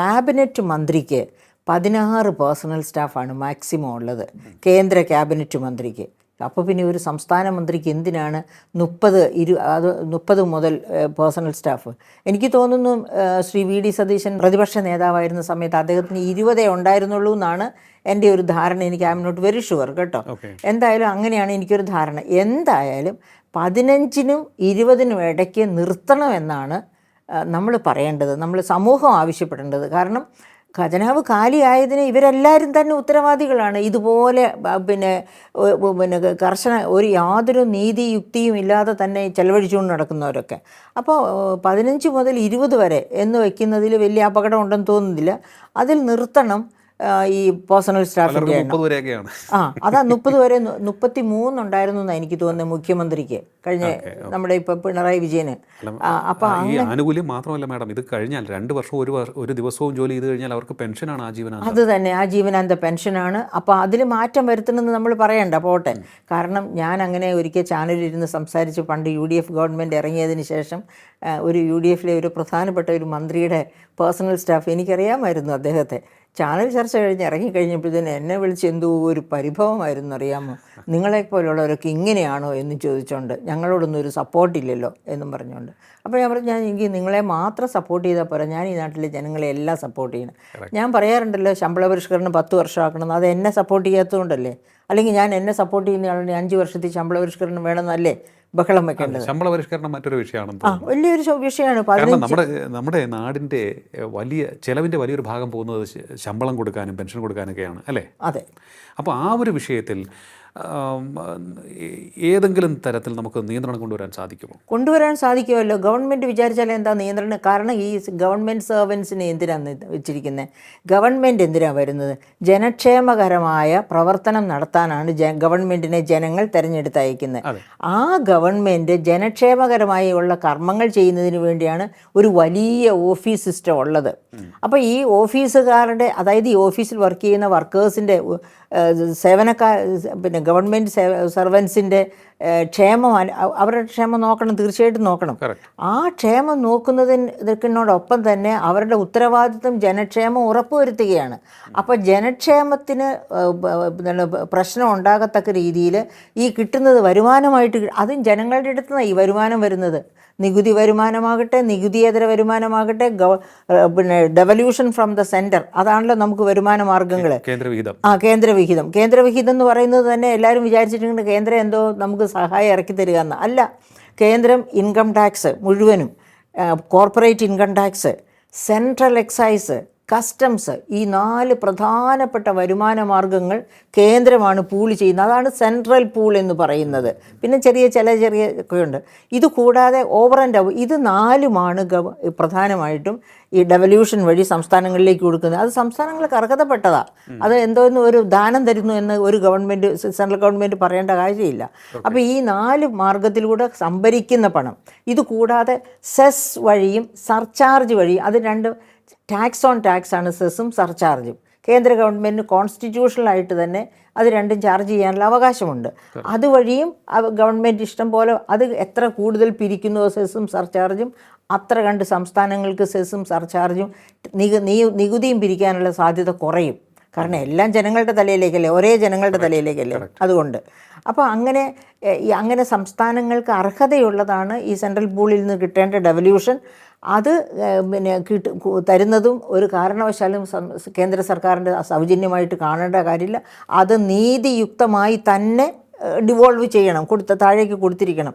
Cabinet മന്ത്രിക്ക് 16 personal സ്റ്റാഫാണ് maximum ഉള്ളത്, കേന്ദ്ര ക്യാബിനറ്റ് മന്ത്രിക്ക്. അപ്പോൾ പിന്നെ ഒരു സംസ്ഥാന മന്ത്രിക്ക് എന്തിനാണ് 30 മുതൽ പേഴ്സണൽ സ്റ്റാഫ്? എനിക്ക് തോന്നുന്നു ശ്രീ വി ഡി സതീശൻ പ്രതിപക്ഷ നേതാവായിരുന്ന സമയത്ത് അദ്ദേഹത്തിന് 20 ഉണ്ടായിരുന്നുള്ളൂ എന്നാണ് എൻ്റെ ഒരു ധാരണ. എനിക്ക് I am not very sure കേട്ടോ. എന്തായാലും അങ്ങനെയാണ് എനിക്കൊരു ധാരണ. എന്തായാലും 15നും 20നും ഇടയ്ക്ക് നിർത്തണമെന്നാണ് നമ്മൾ പറയേണ്ടത്, നമ്മൾ സമൂഹം ആവശ്യപ്പെടേണ്ടത്. കാരണം ഖജനാവ് കാലിയായതിന് ഇവരെല്ലാവരും തന്നെ ഉത്തരവാദികളാണ്. ഇതുപോലെ പിന്നെ കർശന യാതൊരു നീതിയുക്തിയും ഇല്ലാതെ തന്നെ ചെലവഴിച്ചുകൊണ്ട് നടക്കുന്നവരൊക്കെ. അപ്പോൾ 15 മുതൽ 20 വരെ എന്ന് വയ്ക്കുന്നതിൽ വലിയ അപകടം ഉണ്ടെന്ന് തോന്നുന്നില്ല. അതിൽ നിർത്തണം ഈ പേഴ്സണൽ സ്റ്റാഫിൻ്റെ എണ്ണം. അതാ 30 വരെ. 33 ഉണ്ടായിരുന്നു എന്നാണ് എനിക്ക് തോന്നുന്നത് മുഖ്യമന്ത്രിക്ക് കഴിഞ്ഞ നമ്മുടെ ഇപ്പോൾ പിണറായി വിജയന്. അപ്പോൾ ഈ ആനുകൂല്യം മാത്രമല്ല മാഡം, ഇത് കഴിഞ്ഞാൽ 2 വർഷം ഒരു ദിവസവും ജോലി ചെയ്ത് കഴിഞ്ഞാൽ അവർക്ക് പെൻഷനാണ് ആജീവനാന്ത. അത് തന്നെ, ആജീവനാന്ത പെൻഷനാണ്. അപ്പോൾ അതിൽ മാറ്റം വരുത്തണമെന്ന് നമ്മൾ പറയണ്ട, പോട്ടെ. കാരണം ഞാൻ അങ്ങനെ ഒരിക്കൽ ചാനലിരുന്ന് സംസാരിച്ച് പണ്ട് UDF ഗവൺമെൻറ് ഇറങ്ങിയതിന് ശേഷം ഒരു UDFലെ ഒരു പ്രധാനപ്പെട്ട ഒരു മന്ത്രിയുടെ പേഴ്സണൽ സ്റ്റാഫ്, എനിക്കറിയാമായിരുന്നു അദ്ദേഹത്തെ. ചാനൽ ചർച്ച കഴിഞ്ഞ് ഇറങ്ങിക്കഴിഞ്ഞപ്പോഴത്തേന് എന്നെ വിളിച്ച് എന്തോ ഒരു പരിഭവമായിരുന്നു, അറിയാമോ, നിങ്ങളെപ്പോലുള്ളവരൊക്കെ ഇങ്ങനെയാണോ എന്ന് ചോദിച്ചുകൊണ്ട്, ഞങ്ങളോടൊന്നും ഒരു സപ്പോർട്ടില്ലല്ലോ എന്നും പറഞ്ഞുകൊണ്ട്. അപ്പോൾ ഞാൻ പറഞ്ഞു, എനിക്ക് നിങ്ങളെ മാത്രം സപ്പോർട്ട് ചെയ്താൽ പോരാ, ഞാൻ ഈ നാട്ടിലെ ജനങ്ങളെ എല്ലാം സപ്പോർട്ട് ചെയ്യണം. ഞാൻ പറയാറുണ്ടല്ലോ, ശമ്പള പരിഷ്കരണം 10 വർഷമാക്കണം. അത് എന്നെ സപ്പോർട്ട് ചെയ്യാത്തതുകൊണ്ടല്ലേ? അല്ലെങ്കിൽ ഞാൻ എന്നെ സപ്പോർട്ട് ചെയ്യുന്ന ആളുടെ 5 വർഷത്തിൽ ശമ്പള പരിഷ്കരണം വേണമെന്നല്ലേ ബഹളം വെക്കേണ്ടത്? ശമ്പള പരിഷ്കരണം മറ്റൊരു വിഷയമാണ്, വലിയൊരു വിഷയമാണ്. കാരണം നമ്മുടെ നാടിൻ്റെ ചെലവിൻ്റെ വലിയൊരു ഭാഗം പോകുന്നത് ശമ്പളം കൊടുക്കാനും പെൻഷൻ കൊടുക്കാനൊക്കെയാണ്, അല്ലേ? അതെ. അപ്പോൾ ആ ഒരു വിഷയത്തിൽ ഏതെങ്കിലും തരത്തിൽ നമുക്ക് നിയന്ത്രണം കൊണ്ടുവരാൻ സാധിക്കുമല്ലോ. ഗവൺമെൻറ് വിചാരിച്ചാൽ എന്താ നിയന്ത്രണം? കാരണം ഈ ഗവൺമെൻറ് സർവൻസിനെ എന്തിനാണ് വെച്ചിരിക്കുന്നത്? ഗവൺമെൻറ് എന്തിനാണ് വരുന്നത്? ജനക്ഷേമകരമായ പ്രവർത്തനം നടത്താനാണ് ഗവൺമെൻറ്റിനെ ജനങ്ങൾ തിരഞ്ഞെടുത്തയക്കുന്നത്. ആ ഗവൺമെൻറ് ജനക്ഷേമകരമായുള്ള കർമ്മങ്ങൾ ചെയ്യുന്നതിന് വേണ്ടിയാണ് ഒരു വലിയ ഓഫീസ് സിസ്റ്റം ഉള്ളത്. അപ്പോൾ ഈ ഓഫീസുകാരുടെ, അതായത് ഈ ഓഫീസിൽ വർക്ക് ചെയ്യുന്ന വർക്കേഴ്സിൻ്റെ പിന്നെ ഗവൺമെൻറ് സർവൻസിൻ്റെ ക്ഷേമം, അവരുടെ ക്ഷേമം നോക്കണം, തീർച്ചയായിട്ടും നോക്കണം. ആ ക്ഷേമം നോക്കുന്നതിനോടൊപ്പം തന്നെ അവരുടെ ഉത്തരവാദിത്വം ജനക്ഷേമം ഉറപ്പുവരുത്തുകയാണ്. അപ്പോൾ ജനക്ഷേമത്തിന് പ്രശ്നം ഉണ്ടാകത്തക്ക രീതിയിൽ ഈ കിട്ടുന്നത് വരുമാനമായിട്ട്, അതും ജനങ്ങളുടെ അടുത്ത് നിന്നാണ് ഈ വരുമാനം വരുന്നത്. നികുതി വരുമാനമാകട്ടെ, നികുതിയേതര വരുമാനമാകട്ടെ, പിന്നെ ഡെവല്യൂഷൻ ഫ്രം ദ സെൻറ്റർ, അതാണല്ലോ നമുക്ക് വരുമാന മാർഗ്ഗങ്ങൾ. കേന്ദ്രവിഹിതം എന്ന് പറയുന്നത് തന്നെ എല്ലാവരും വിചാരിച്ചിട്ടുണ്ട് കേന്ദ്രം എന്തോ നമുക്ക് സഹായം ഇറക്കി തരിക എന്ന്. അല്ല, കേന്ദ്രം ഇൻകം ടാക്സ് മുഴുവനും, corporate income tax, central excise, customs, ഈ 4 പ്രധാനപ്പെട്ട വരുമാന മാർഗ്ഗങ്ങൾ കേന്ദ്രമാണ് പൂൾ ചെയ്യുന്നത്. അതാണ് സെൻട്രൽ പൂൾ എന്ന് പറയുന്നത്. പിന്നെ ചെറിയ ഒക്കെ ഉണ്ട്. ഇത് കൂടാതെ ഓവർ ആൻഡ് അബവ് ഇത് 4ഉമാണ് പ്രധാനമായിട്ടും ഈ ഡെവല്യൂഷൻ വഴി സംസ്ഥാനങ്ങളിലേക്ക് കൊടുക്കുന്നത്. അത് സംസ്ഥാനങ്ങൾക്ക് അർഹതപ്പെട്ടതാണ്. അത് എന്തോന്ന് ഒരു ദാനം തരുന്നു എന്ന് ഒരു ഗവൺമെൻറ്, സെൻട്രൽ ഗവൺമെൻറ് പറയേണ്ട കാര്യമില്ല. അപ്പോൾ ഈ 4 മാർഗത്തിലൂടെ സംഭരിക്കുന്ന പണം, ഇത് കൂടാതെ സെസ് വഴിയും സർചാർജ് വഴിയും, അത് 2 ടാക്സ് ഓൺ ടാക്സ് ആണ് സെസ്സും സർചാർജും. കേന്ദ്ര ഗവൺമെൻറ്റിന് കോൺസ്റ്റിറ്റ്യൂഷണലായിട്ട് തന്നെ അത് 2ഉം ചാർജ് ചെയ്യാനുള്ള അവകാശമുണ്ട്. അതുവഴിയും ഗവൺമെൻറ് ഇഷ്ടം പോലെ അത് എത്ര കൂടുതൽ പിരിക്കുന്നോ സെസ്സും സർചാർജും അത്ര കണ്ട് സംസ്ഥാനങ്ങൾക്ക് സെസ്സും സർചാർജും നികുതിയും പിരിക്കാനുള്ള സാധ്യത കുറയും. കാരണം എല്ലാം ജനങ്ങളുടെ തലയിലേക്കല്ലേ, ഒരേ ജനങ്ങളുടെ തലയിലേക്കല്ലേ. അതുകൊണ്ട് അപ്പോൾ അങ്ങനെ സംസ്ഥാനങ്ങൾക്ക് അർഹതയുള്ളതാണ് ഈ സെൻട്രൽ പൂളിൽ നിന്ന് കിട്ടേണ്ട ഡെവല്യൂഷൻ. അത് പിന്നെ തരുന്നതും ഒരു കാരണവശാലും കേന്ദ്ര സർക്കാരിൻ്റെ സൗജന്യമായിട്ട് കാണേണ്ട കാര്യമില്ല. അത് നീതിയുക്തമായി തന്നെ ഡിവോൾവ് ചെയ്യണം, താഴേക്ക് കൊടുത്തിരിക്കണം.